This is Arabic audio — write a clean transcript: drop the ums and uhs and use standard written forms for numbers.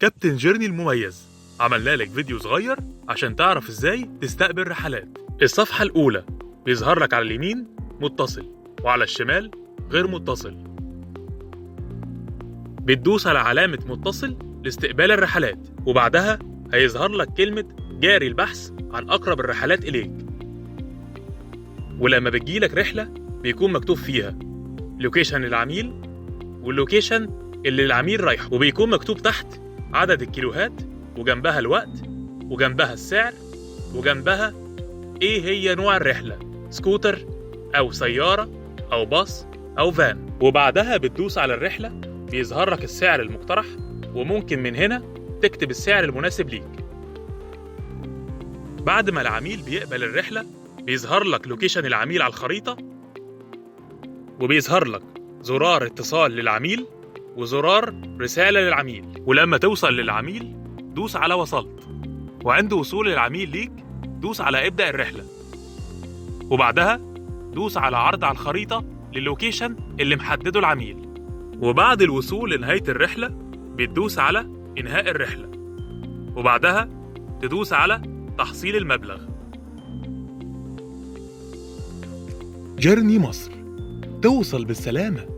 كابتن جيرني المميز، عملنا لك فيديو صغير عشان تعرف ازاي تستقبل رحلات. الصفحة الأولى بيظهر لك على اليمين متصل وعلى الشمال غير متصل. بتدوس على علامة متصل لاستقبال الرحلات، وبعدها هيظهر لك كلمة جاري البحث عن أقرب الرحلات إليك. ولما بتجيلك رحلة بيكون مكتوب فيها لوكيشن العميل واللوكيشن اللي العميل رايحه، وبيكون مكتوب تحت عدد الكيلوهات وجنبها الوقت وجنبها السعر وجنبها ايه هي نوع الرحلة، سكوتر أو سيارة أو باص أو فان. وبعدها بتدوس على الرحلة بيظهر لك السعر المقترح، وممكن من هنا تكتب السعر المناسب ليك. بعد ما العميل بيقبل الرحلة بيظهر لك لوكيشن العميل على الخريطة، وبيظهر لك زرار اتصال للعميل وزرار رسالة للعميل. ولما توصل للعميل دوس على وصلت، وعند وصول العميل ليك دوس على ابدأ الرحلة، وبعدها دوس على عرض على الخريطة للوكيشن اللي محدده العميل. وبعد الوصول لنهاية الرحلة بتدوس على إنهاء الرحلة، وبعدها تدوس على تحصيل المبلغ. جيرني مصر، توصل بالسلامة.